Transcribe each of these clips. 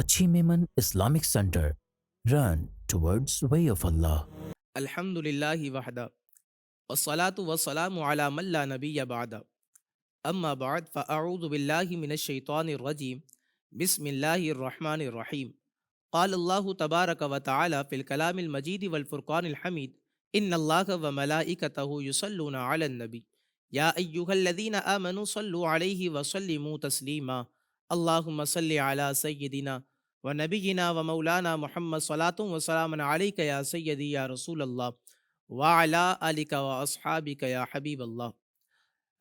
Kachi Memon Islamic Center. Run towards way of Allah. الحمد للہ وحدہ والصلاة والسلام على من لا نبی بعد اما بعد فاعوذ باللہ من الشیطان الرجیم بسم اللہ الرحمن الرحیم قال اللہ تبارک و تعالی فی الکلام المجید والفرقان الحمید ان اللہ وملائکتہ یصلون علی النبی یا ایہا الذین آمنوا صلوا علیہ وسلموا تسلیما اللہم صل علی سیدنا ونبینا ومولانا محمد صلاۃ وسلام علیک یا سیدی یا رسول اللہ وعلی آلک واصحابک یا حبیب اللہ۔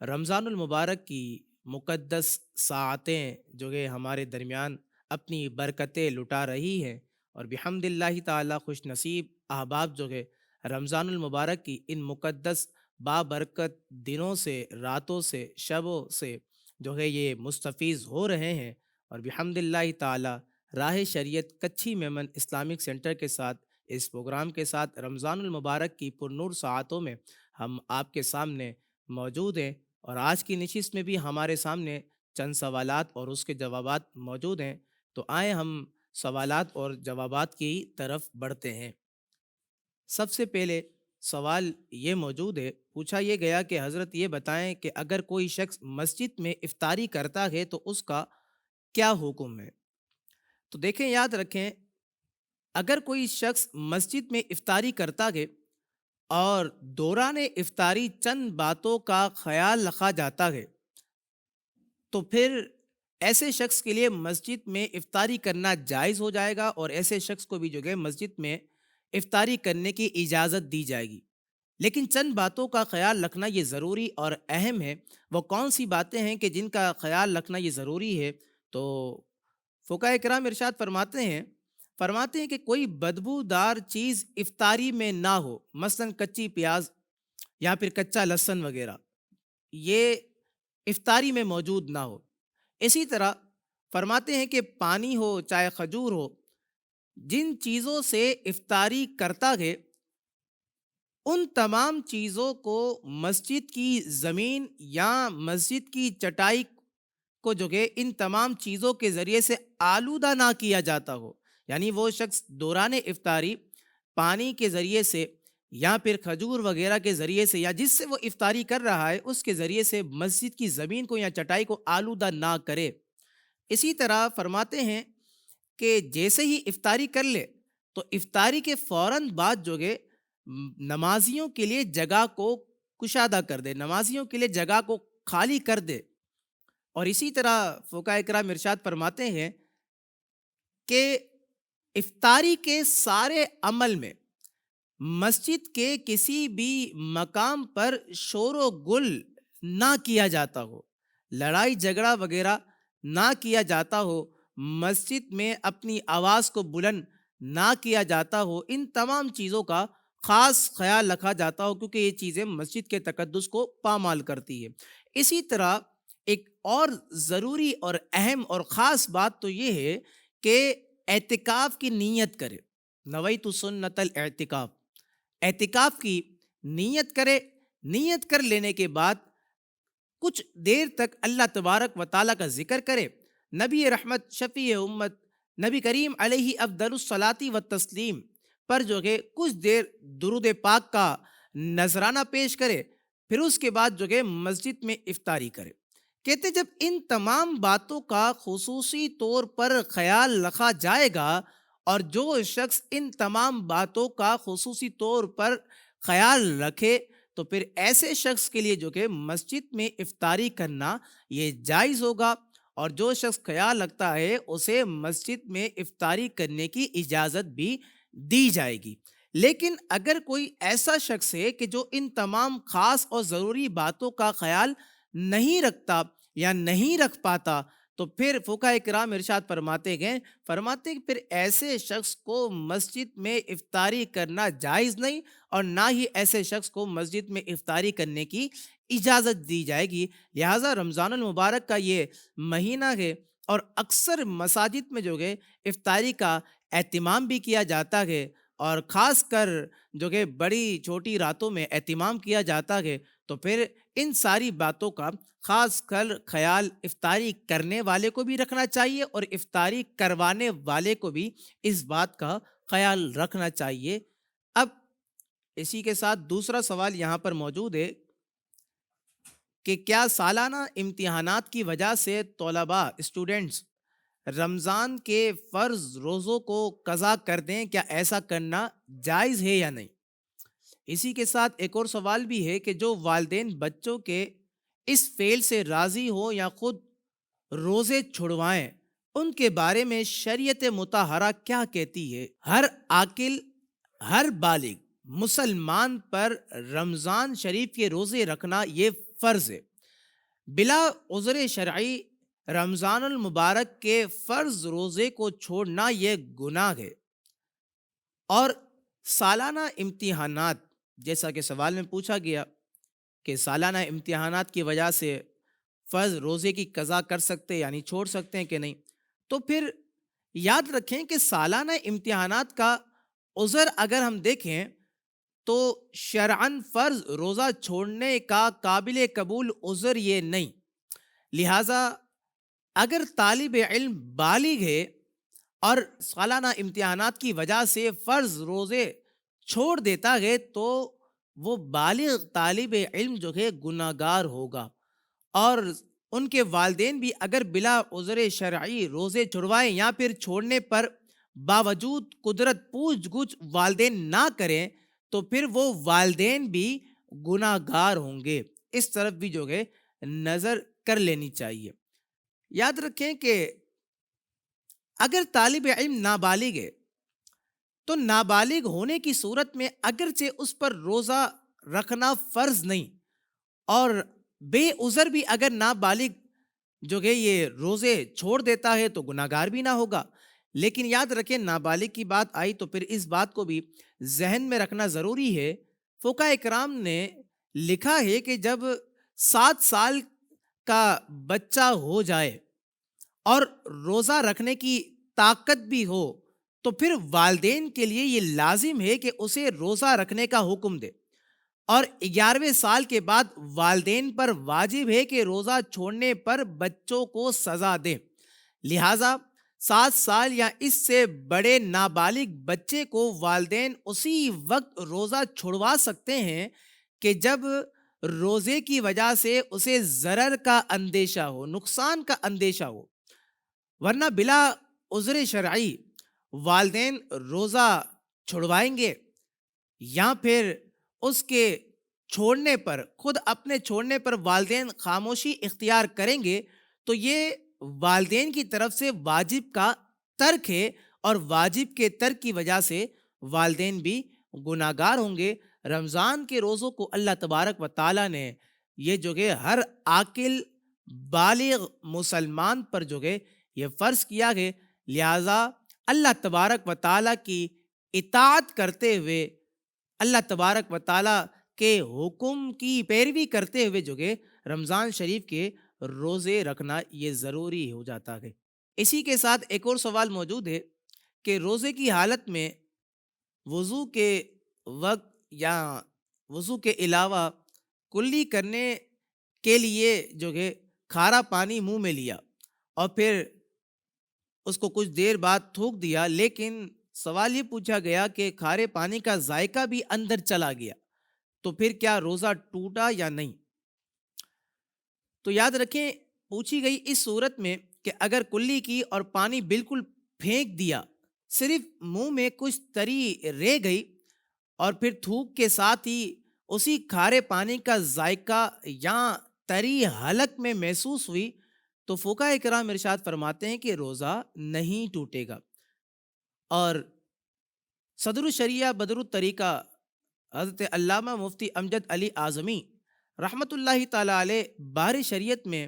رمضان المبارک کی مقدس ساعتیں جو کہ ہمارے درمیان اپنی برکتیں لٹا رہی ہیں، اور بحمد اللہ تعالی خوش نصیب احباب جو کہ رمضان المبارک کی ان مقدس بابرکت دنوں سے، راتوں سے، شبوں سے جو ہے یہ مستفیض ہو رہے ہیں، اور بحمد اللہ تعالی راہ شریعت کچھی میمن اسلامک سینٹر کے ساتھ اس پروگرام کے ساتھ رمضان المبارک کی پرنور ساعتوں میں ہم آپ کے سامنے موجود ہیں، اور آج کی نشست میں بھی ہمارے سامنے چند سوالات اور اس کے جوابات موجود ہیں۔ تو آئیں ہم سوالات اور جوابات کی طرف بڑھتے ہیں۔ سب سے پہلے سوال یہ موجود ہے، پوچھا یہ گیا کہ حضرت یہ بتائیں کہ اگر کوئی شخص مسجد میں افطاری کرتا ہے تو اس کا کیا حکم ہے؟ تو دیکھیں، یاد رکھیں، اگر کوئی شخص مسجد میں افطاری کرتا ہے اور دوران افطاری چند باتوں کا خیال رکھا جاتا ہے تو پھر ایسے شخص کے لیے مسجد میں افطاری کرنا جائز ہو جائے گا، اور ایسے شخص کو بھی جو ہے مسجد میں افطاری کرنے کی اجازت دی جائے گی۔ لیکن چند باتوں کا خیال رکھنا یہ ضروری اور اہم ہے۔ وہ کون سی باتیں ہیں کہ جن کا خیال رکھنا یہ ضروری ہے؟ تو فقہاء کرام ارشاد فرماتے ہیں کہ کوئی بدبودار چیز افطاری میں نہ ہو، مثلا کچی پیاز یا پھر کچا لہسن وغیرہ، یہ افطاری میں موجود نہ ہو۔ اسی طرح فرماتے ہیں کہ پانی ہو چاہے کھجور ہو، جن چیزوں سے افطاری کرتا ہے ان تمام چیزوں کو مسجد کی زمین یا مسجد کی چٹائی کو جو کہ ان تمام چیزوں کے ذریعے سے آلودہ نہ کیا جاتا ہو، یعنی وہ شخص دوران افطاری پانی کے ذریعے سے یا پھر کھجور وغیرہ کے ذریعے سے یا جس سے وہ افطاری کر رہا ہے اس کے ذریعے سے مسجد کی زمین کو یا چٹائی کو آلودہ نہ کرے۔ اسی طرح فرماتے ہیں کہ جیسے ہی افطاری کر لے تو افطاری کے فوراً بعد جو کہ نمازیوں کے لیے جگہ کو کشادہ کر دے، نمازیوں کے لیے جگہ کو خالی کر دے۔ اور اسی طرح فقہاء کرام ارشاد فرماتے ہیں کہ افطاری کے سارے عمل میں مسجد کے کسی بھی مقام پر شور و گل نہ کیا جاتا ہو، لڑائی جھگڑا وغیرہ نہ کیا جاتا ہو، مسجد میں اپنی آواز کو بلند نہ کیا جاتا ہو، ان تمام چیزوں کا خاص خیال رکھا جاتا ہو کیونکہ یہ چیزیں مسجد کے تقدس کو پامال کرتی ہے۔ اسی طرح ایک اور ضروری اور اہم اور خاص بات تو یہ ہے کہ اعتکاف کی نیت کرے، نویت سنت الاعتکاف، اعتکاف کی نیت کرے۔ نیت کر لینے کے بعد کچھ دیر تک اللہ تبارک و تعالیٰ کا ذکر کرے، نبی رحمت شفیع امت نبی کریم علیہ افضل الصلاۃ والتسلیم پر جو ہے کچھ دیر درود پاک کا نذرانہ پیش کرے، پھر اس کے بعد جو ہے مسجد میں افطاری کرے۔ کہتے جب ان تمام باتوں کا خصوصی طور پر خیال رکھا جائے گا، اور جو شخص ان تمام باتوں کا خصوصی طور پر خیال رکھے تو پھر ایسے شخص کے لیے جو کہ مسجد میں افطاری کرنا یہ جائز ہوگا، اور جو شخص خیال رکھتا ہے اسے مسجد میں افطاری کرنے کی اجازت بھی دی جائے گی۔ لیکن اگر کوئی ایسا شخص ہے کہ جو ان تمام خاص اور ضروری باتوں کا خیال نہیں رکھتا یا نہیں رکھ پاتا تو پھر فقہاء کرام ارشاد فرماتے کہ پھر ایسے شخص کو مسجد میں افطاری کرنا جائز نہیں، اور نہ ہی ایسے شخص کو مسجد میں افطاری کرنے کی اجازت دی جائے گی۔ لہٰذا رمضان المبارک کا یہ مہینہ ہے، اور اکثر مساجد میں جو ہے افطاری کا اہتمام بھی کیا جاتا ہے، اور خاص کر جو کہ بڑی چھوٹی راتوں میں اہتمام کیا جاتا ہے، تو پھر ان ساری باتوں کا خاص کر خیال افطاری کرنے والے کو بھی رکھنا چاہیے اور افطاری کروانے والے کو بھی اس بات کا خیال رکھنا چاہیے۔ اب اسی کے ساتھ دوسرا سوال یہاں پر موجود ہے کہ کیا سالانہ امتحانات کی وجہ سے طلباء اسٹوڈنٹس رمضان کے فرض روزوں کو قضا کر دیں، کیا ایسا کرنا جائز ہے یا نہیں؟ اسی کے ساتھ ایک اور سوال بھی ہے کہ جو والدین بچوں کے اس فعل سے راضی ہو یا خود روزے چھڑوائیں، ان کے بارے میں شریعت مطہرہ کیا کہتی ہے؟ ہر عاقل، ہر بالغ مسلمان پر رمضان شریف کے روزے رکھنا یہ فرض ہے۔ بلا عذر شرعی رمضان المبارک کے فرض روزے کو چھوڑنا یہ گناہ ہے۔ اور سالانہ امتحانات، جیسا کہ سوال میں پوچھا گیا کہ سالانہ امتحانات کی وجہ سے فرض روزے کی قضا کر سکتے یعنی چھوڑ سکتے ہیں کہ نہیں، تو پھر یاد رکھیں کہ سالانہ امتحانات کا عذر اگر ہم دیکھیں تو شرعاً فرض روزہ چھوڑنے کا قابل قبول عذر یہ نہیں۔ لہٰذا اگر طالب علم بالغ ہے اور سالانہ امتحانات کی وجہ سے فرض روزے چھوڑ دیتا ہے تو وہ بالغ طالب علم جو ہے گناہ گار ہوگا، اور ان کے والدین بھی اگر بلا عذر شرعی روزے چھڑوائیں یا پھر چھوڑنے پر باوجود قدرت پوچھ گچھ والدین نہ کریں تو پھر وہ والدین بھی گناہ گار ہوں گے۔ اس طرف بھی جو ہے نظر کر لینی چاہیے۔ یاد رکھیں کہ اگر طالب علم نابالغ ہے تو نابالغ ہونے کی صورت میں اگرچہ اس پر روزہ رکھنا فرض نہیں، اور بے عذر بھی اگر نابالغ جو کہ یہ روزے چھوڑ دیتا ہے تو گناہ گار بھی نہ ہوگا، لیکن یاد رکھیں نابالغ کی بات آئی تو پھر اس بات کو بھی ذہن میں رکھنا ضروری ہے۔ فقہاء کرام نے لکھا ہے کہ جب 7 سال کا بچہ ہو جائے اور روزہ رکھنے کی طاقت بھی ہو تو پھر والدین کے لیے یہ لازم ہے کہ اسے روزہ رکھنے کا حکم دے، اور 11ویں سال کے بعد والدین پر واجب ہے کہ روزہ چھوڑنے پر بچوں کو سزا دیں۔ لہٰذا 7 سال یا اس سے بڑے نابالغ بچے کو والدین اسی وقت روزہ چھڑوا سکتے ہیں کہ جب روزے کی وجہ سے اسے ضرر کا اندیشہ ہو، نقصان کا اندیشہ ہو، ورنہ بلا عذر شرعی والدین روزہ چھڑوائیں گے یا پھر اس کے چھوڑنے پر، خود اپنے چھوڑنے پر والدین خاموشی اختیار کریں گے تو یہ والدین کی طرف سے واجب کا ترک ہے، اور واجب کے ترک کی وجہ سے والدین بھی گناہ گار ہوں گے۔ رمضان کے روزوں کو اللہ تبارک و تعالیٰ نے یہ جو کہ ہر عاقل بالغ مسلمان پر جو کہ یہ فرض کیا ہے، لہٰذا اللہ تبارک و تعالیٰ کی اطاعت کرتے ہوئے، اللہ تبارک و تعالیٰ کے حکم کی پیروی کرتے ہوئے جو کہ رمضان شریف کے روزے رکھنا یہ ضروری ہو جاتا ہے۔ اسی کے ساتھ ایک اور سوال موجود ہے کہ روزے کی حالت میں وضو کے وقت یا وضو کے علاوہ کلی کرنے کے لیے جو کہ کھارا پانی منہ میں لیا اور پھر اس کو کچھ دیر بعد تھوک دیا، لیکن سوال یہ پوچھا گیا کہ کھارے پانی کا ذائقہ بھی اندر چلا گیا تو پھر کیا روزہ ٹوٹا یا نہیں؟ تو یاد رکھیں پوچھی گئی اس صورت میں کہ اگر کلی کی اور پانی بالکل پھینک دیا، صرف منہ میں کچھ تری رہ گئی اور پھر تھوک کے ساتھ ہی اسی کھارے پانی کا ذائقہ یا تری حلق میں محسوس ہوئی تو فقہاء کرام ارشاد فرماتے ہیں کہ روزہ نہیں ٹوٹے گا۔ اور صدر الشریعہ بدر الطریقہ حضرت علامہ مفتی امجد علی اعظمی رحمۃ اللہ تعالیٰ علیہ بحر شریعت میں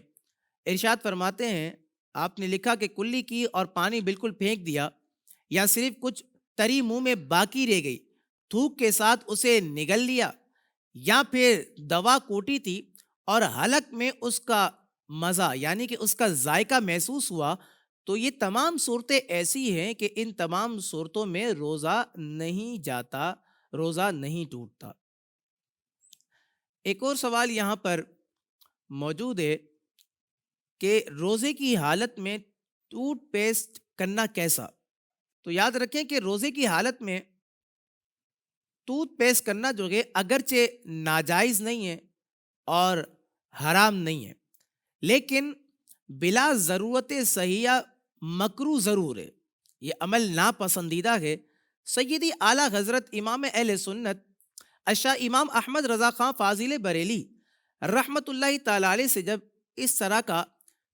ارشاد فرماتے ہیں، آپ نے لکھا کہ کلی کی اور پانی بالکل پھینک دیا یا صرف کچھ تری منہ میں باقی رہ گئی، تھوک کے ساتھ اسے نگل لیا، یا پھر دوا کوٹی تھی اور حلق میں اس کا مزہ یعنی کہ اس کا ذائقہ محسوس ہوا، تو یہ تمام صورتیں ایسی ہیں کہ ان تمام صورتوں میں روزہ نہیں جاتا، روزہ نہیں ٹوٹتا۔ ایک اور سوال یہاں پر موجود ہے کہ روزے کی حالت میں ٹوتھ پیسٹ کرنا کیسا. تو یاد رکھیں کہ روزے کی حالت میں ٹوتھ پیسٹ کرنا جو ہے اگرچہ ناجائز نہیں ہے اور حرام نہیں ہے، لیکن بلا ضرورت صحیحہ مکروہ ضرور ہے، یہ عمل ناپسندیدہ ہے. سیدی اعلیٰ حضرت امام اہل سنت اشاہ امام احمد رضا خان فاضل بریلی رحمۃ اللہ تعالی علیہ سے جب اس طرح کا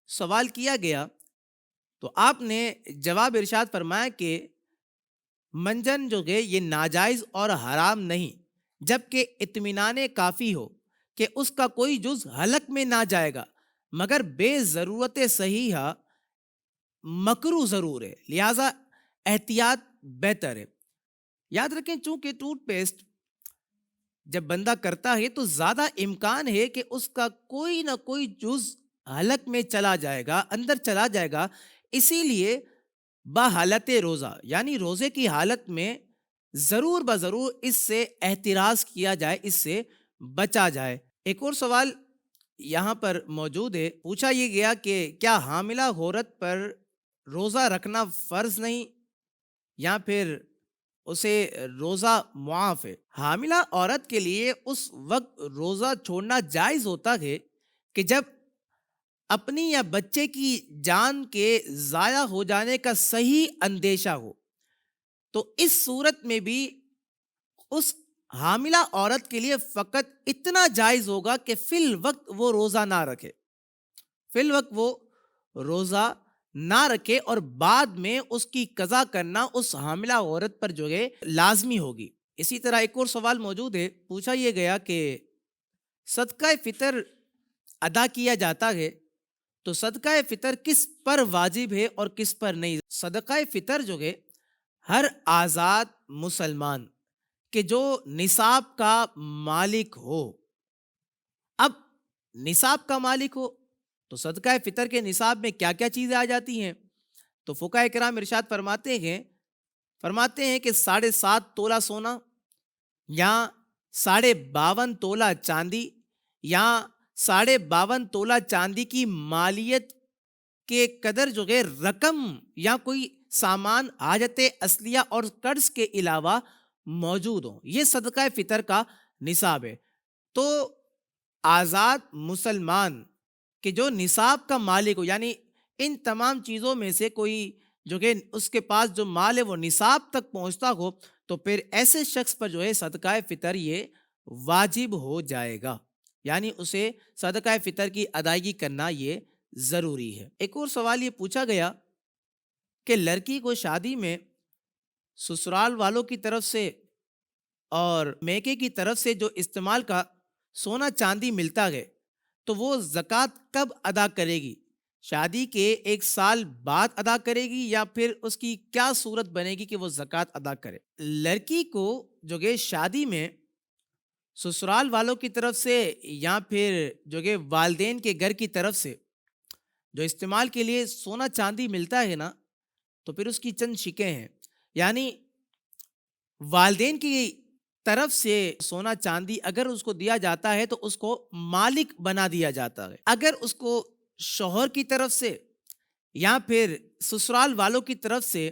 سوال کیا گیا تو آپ نے جواب ارشاد فرمایا کہ منجن جو ہے یہ ناجائز اور حرام نہیں، جبکہ اطمینان کافی ہو کہ اس کا کوئی جز حلق میں نہ جائے گا، مگر بے ضرورت صحیحہ مکروہ ضرور ہے، لہذا احتیاط بہتر ہے. یاد رکھیں چونکہ ٹوتھ پیسٹ جب بندہ کرتا ہے تو زیادہ امکان ہے کہ اس کا کوئی نہ کوئی جز حلق میں چلا جائے گا، اندر چلا جائے گا. اسی لیے بحالت روزہ یعنی روزے کی حالت میں ضرور بضرور اس سے احتراز کیا جائے، اس سے بچا جائے. ایک اور سوال یہاں پر موجود ہے، پوچھا یہ گیا کہ کیا حاملہ عورت پر روزہ رکھنا فرض نہیں یا پھر اسے روزہ معاف ہے. حاملہ عورت کے لیے اس وقت روزہ چھوڑنا جائز ہوتا ہے کہ جب اپنی یا بچے کی جان کے ضائع ہو جانے کا صحیح اندیشہ ہو. تو اس صورت میں بھی اس حاملہ عورت کے لیے فقط اتنا جائز ہوگا کہ فی الوقت وہ روزہ نہ رکھے، فی الوقت وہ روزہ نہ رکھے، اور بعد میں اس کی قضا کرنا اس حاملہ عورت پر جو ہے لازمی ہوگی. اسی طرح ایک اور سوال موجود ہے، پوچھا یہ گیا کہ صدقہ فطر ادا کیا جاتا ہے تو صدقہ فطر کس پر واجب ہے اور کس پر نہیں. صدقہ فطر جو ہے ہر آزاد مسلمان کہ جو نصاب کا مالک ہو. اب نصاب کا مالک ہو تو صدقہ فطر کے نصاب میں کیا کیا چیزیں آ جاتی ہیں؟ تو فقہاء کرام ارشاد فرماتے ہیں کہ 7.5 تولہ سونا یا 52.5 تولہ چاندی یا 52.5 تولہ چاندی کی مالیت کے قدر جو ہے رقم یا کوئی سامان حاجت اصلیہ اور قرض کے علاوہ موجود ہوں، یہ صدقہ فطر کا نصاب ہے. تو آزاد مسلمان کہ جو نصاب کا مالک ہو، یعنی ان تمام چیزوں میں سے کوئی جو کہ اس کے پاس جو مال ہے وہ نصاب تک پہنچتا ہو تو پھر ایسے شخص پر جو ہے صدقہ فطر یہ واجب ہو جائے گا، یعنی اسے صدقہ فطر کی ادائیگی کرنا یہ ضروری ہے. ایک اور سوال یہ پوچھا گیا کہ لڑکی کو شادی میں سسرال والوں کی طرف سے اور میکے کی طرف سے جو استعمال کا سونا چاندی ملتا ہے تو وہ زکوٰۃ کب ادا کرے گی؟ شادی کے 1 سال بعد ادا کرے گی یا پھر اس کی کیا صورت بنے گی کہ وہ زکوٰۃ ادا کرے؟ لڑکی کو جو کہ شادی میں سسرال والوں کی طرف سے یا پھر جو کہ والدین کے گھر کی طرف سے جو استعمال کے لیے سونا چاندی ملتا ہے نا، تو پھر اس کی چند شکیں ہیں. یعنی والدین کی طرف سے سونا چاندی اگر اس کو دیا جاتا ہے تو اس کو مالک بنا دیا جاتا ہے. اگر اس کو شوہر کی طرف سے یا پھر سسرال والوں کی طرف سے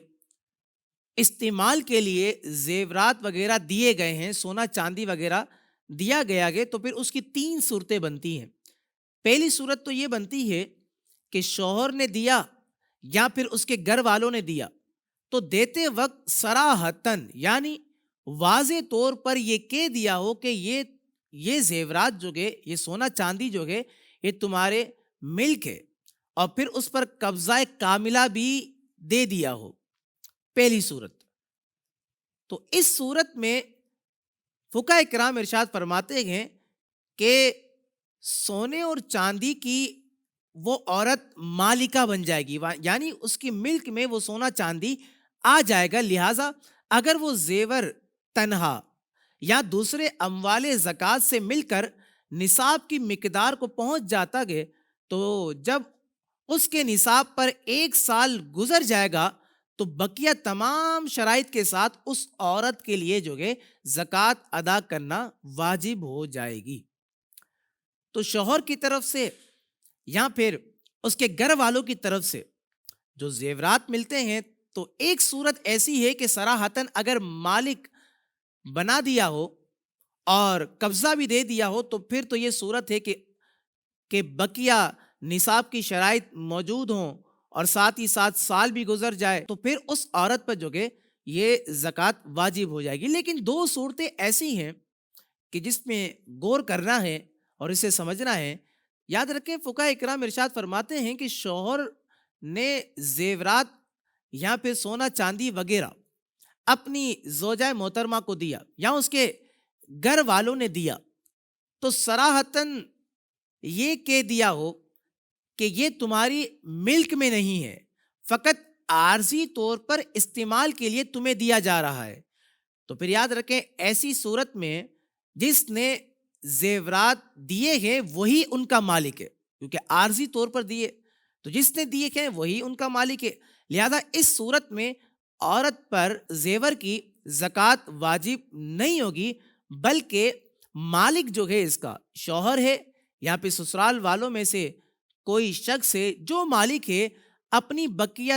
استعمال کے لیے زیورات وغیرہ دیے گئے ہیں، سونا چاندی وغیرہ دیا گیا ہے، تو پھر اس کی 3 صورتیں بنتی ہیں. پہلی صورت تو یہ بنتی ہے کہ شوہر نے دیا یا پھر اس کے گھر والوں نے دیا تو دیتے وقت صراحتاً یعنی واضح طور پر یہ کہہ دیا ہو کہ یہ زیورات جو ہے، یہ سونا چاندی جو ہے یہ تمہارے ملک ہے، اور پھر اس پر قبضہ کاملہ بھی دے دیا ہو. پہلی صورت. تو اس صورت میں فقہاء کرام ارشاد فرماتے ہیں کہ سونے اور چاندی کی وہ عورت مالکہ بن جائے گی، یعنی اس کی ملک میں وہ سونا چاندی آ جائے گا. لہٰذا اگر وہ زیور تنہا یا دوسرے اموال زکوٰۃ سے مل کر نصاب کی مقدار کو پہنچ جاتا ہے تو جب اس کے نصاب پر 1 سال گزر جائے گا تو بقیہ تمام شرائط کے ساتھ اس عورت کے لیے جو ہے زکوٰۃ ادا کرنا واجب ہو جائے گی. تو شوہر کی طرف سے یا پھر اس کے گھر والوں کی طرف سے جو زیورات ملتے ہیں، تو ایک صورت ایسی ہے کہ صراحتاً اگر مالک بنا دیا ہو اور قبضہ بھی دے دیا ہو، تو پھر تو یہ صورت ہے کہ بقیہ نصاب کی شرائط موجود ہوں اور ساتھ ہی ساتھ سال بھی گزر جائے، تو پھر اس عورت پر جو کہ یہ زکوٰۃ واجب ہو جائے گی۔ لیکن دو صورتیں ایسی ہیں کہ جس میں غور کرنا ہے اور اسے سمجھنا ہے۔ یاد رکھیں، فقہاء اکرام ارشاد فرماتے ہیں کہ شوہر نے زیورات یا پھر سونا چاندی وغیرہ اپنی زوجہ محترمہ کو دیا یا اس کے گھر والوں نے دیا، تو صراحتاً یہ کہہ دیا ہو کہ یہ تمہاری ملک میں نہیں ہے، فقط عارضی طور پر استعمال کے لیے تمہیں دیا جا رہا ہے، تو پھر یاد رکھیں ایسی صورت میں جس نے زیورات دیے ہیں وہی ان کا مالک ہے، کیونکہ عارضی طور پر دیے، تو جس نے دیے ہیں وہی ان کا مالک ہے۔ لہذا اس صورت میں عورت پر زیور کی زکوٰۃ واجب نہیں ہوگی، بلکہ مالک جو ہے اس کا شوہر ہے یا پھر سسرال والوں میں سے کوئی شخص ہے، جو مالک ہے اپنی بقیہ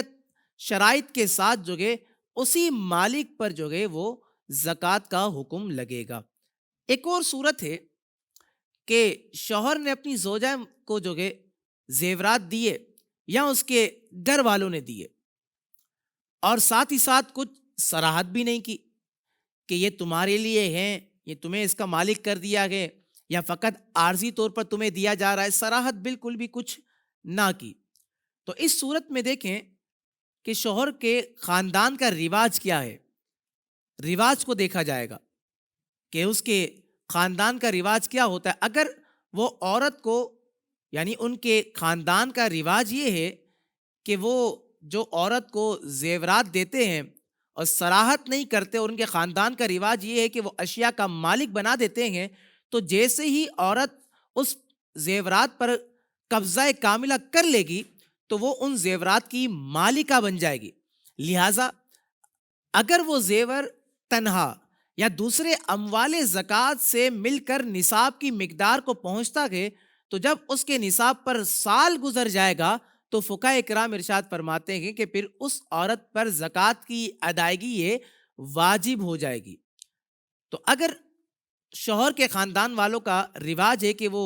شرائط کے ساتھ جو ہے اسی مالک پر جو ہے وہ زکوٰۃ کا حکم لگے گا۔ ایک اور صورت ہے کہ شوہر نے اپنی زوجہ کو جو ہے زیورات دیے یا اس کے گھر والوں نے دیے اور ساتھ ہی ساتھ کچھ صراحت بھی نہیں کی کہ یہ تمہارے لیے ہیں، یہ تمہیں اس کا مالک کر دیا گیا یا فقط عارضی طور پر تمہیں دیا جا رہا ہے، صراحت بالکل بھی کچھ نہ کی، تو اس صورت میں دیکھیں کہ شوہر کے خاندان کا رواج کیا ہے۔ رواج کو دیکھا جائے گا کہ اس کے خاندان کا رواج کیا ہوتا ہے۔ اگر وہ عورت کو یعنی ان کے خاندان کا رواج یہ ہے کہ وہ جو عورت کو زیورات دیتے ہیں اور صراحت نہیں کرتے، اور ان کے خاندان کا رواج یہ ہے کہ وہ اشیاء کا مالک بنا دیتے ہیں، تو جیسے ہی عورت اس زیورات پر قبضہ کاملہ کر لے گی تو وہ ان زیورات کی مالکہ بن جائے گی۔ لہٰذا اگر وہ زیور تنہا یا دوسرے اموال زکوٰۃ سے مل کر نصاب کی مقدار کو پہنچتا ہے، تو جب اس کے نصاب پر سال گزر جائے گا تو فقہاء اکرام ارشاد فرماتے ہیں کہ پھر اس عورت پر زکوٰۃ کی ادائیگی یہ واجب ہو جائے گی۔ تو اگر شوہر کے خاندان والوں کا رواج ہے کہ وہ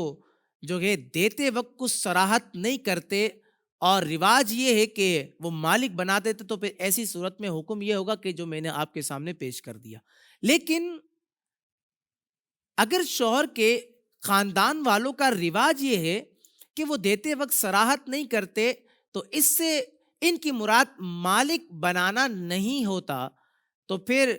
جو ہے دیتے وقت کچھ صراحت نہیں کرتے اور رواج یہ ہے کہ وہ مالک بنا دیتے، تو پھر ایسی صورت میں حکم یہ ہوگا کہ جو میں نے آپ کے سامنے پیش کر دیا۔ لیکن اگر شوہر کے خاندان والوں کا رواج یہ ہے کہ وہ دیتے وقت صراحت نہیں کرتے، تو اس سے ان کی مراد مالک بنانا نہیں ہوتا، تو پھر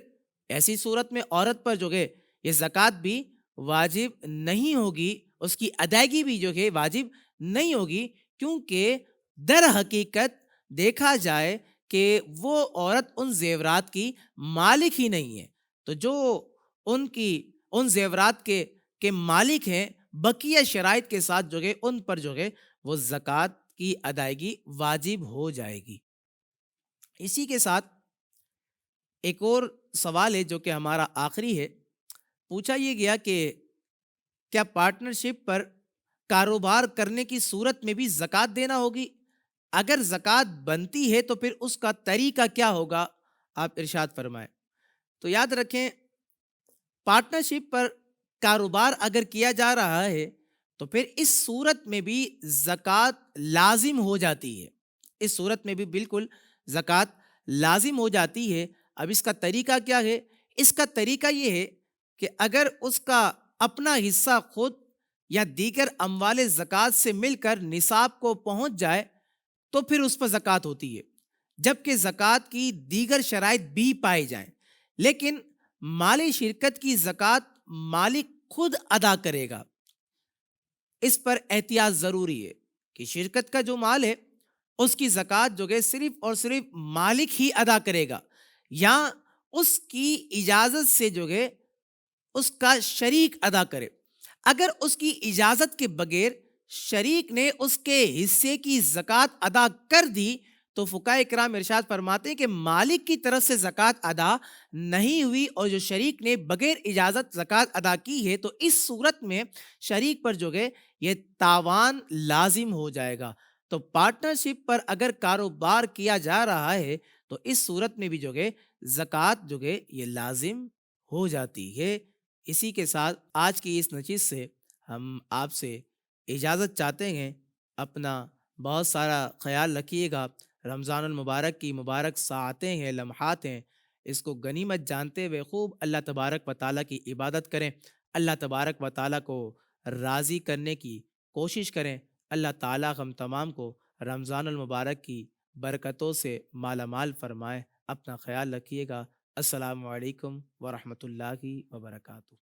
ایسی صورت میں عورت پر جو ہے یہ زکوٰۃ بھی واجب نہیں ہوگی، اس کی ادائیگی بھی جو ہے واجب نہیں ہوگی، کیونکہ در حقیقت دیکھا جائے کہ وہ عورت ان زیورات کی مالک ہی نہیں ہے، تو جو ان زیورات کے مالک ہیں بقیہ شرائط کے ساتھ جو ہے ان پر جو ہے وہ زکوٰۃ کی ادائیگی واجب ہو جائے گی۔ اسی کے ساتھ ایک اور سوال ہے جو کہ ہمارا آخری ہے۔ پوچھا یہ گیا کہ کیا پارٹنرشپ پر کاروبار کرنے کی صورت میں بھی زکوٰۃ دینا ہوگی؟ اگر زکوٰۃ بنتی ہے تو پھر اس کا طریقہ کیا ہوگا، آپ ارشاد فرمائیں۔ تو یاد رکھیں، پارٹنرشپ پر کاروبار اگر کیا جا رہا ہے تو پھر اس صورت میں بھی زکوٰۃ لازم ہو جاتی ہے، اس صورت میں بھی بالکل زکوٰۃ لازم ہو جاتی ہے۔ اب اس کا طریقہ کیا ہے؟ اس کا طریقہ یہ ہے کہ اگر اس کا اپنا حصہ خود یا دیگر اموال زکوٰۃ سے مل کر نصاب کو پہنچ جائے تو پھر اس پر زکوٰۃ ہوتی ہے، جبکہ زکوٰۃ کی دیگر شرائط بھی پائے جائیں، لیکن مال شرکت کی زکوٰۃ مالک خود ادا کرے گا۔ اس پر احتیاط ضروری ہے کہ شرکت کا جو مال ہے اس کی زکوٰۃ جو ہے صرف اور صرف مالک ہی ادا کرے گا، یا اس کی اجازت سے جو ہے اس کا شریک ادا کرے۔ اگر اس کی اجازت کے بغیر شریک نے اس کے حصے کی زکوٰۃ ادا کر دی تو فقہائے کرام ارشاد فرماتے ہیں کہ مالک کی طرف سے زکوٰۃ ادا نہیں ہوئی اور جو شریک نے بغیر اجازت زکوٰۃ ادا کی ہے تو اس صورت میں شریک پر جو ہے یہ تاوان لازم ہو جائے گا۔ تو پارٹنرشپ پر اگر کاروبار کیا جا رہا ہے تو اس صورت میں بھی جو ہے زکوٰۃ جو ہے یہ لازم ہو جاتی ہے۔ اسی کے ساتھ آج کی اس نشست سے ہم آپ سے اجازت چاہتے ہیں۔ اپنا بہت سارا خیال رکھیے گا۔ رمضان المبارک کی مبارک ساعتیں ہیں، لمحات ہیں، اس کو غنیمت جانتے ہوئے خوب اللہ تبارک و تعالیٰ کی عبادت کریں، اللہ تبارک و تعالیٰ کو راضی کرنے کی کوشش کریں۔ اللہ تعالیٰ ہم تمام کو رمضان المبارک کی برکتوں سے مالا مال فرمائے۔ اپنا خیال رکھیے گا۔ السلام علیکم ورحمۃ اللہ وبرکاتہ۔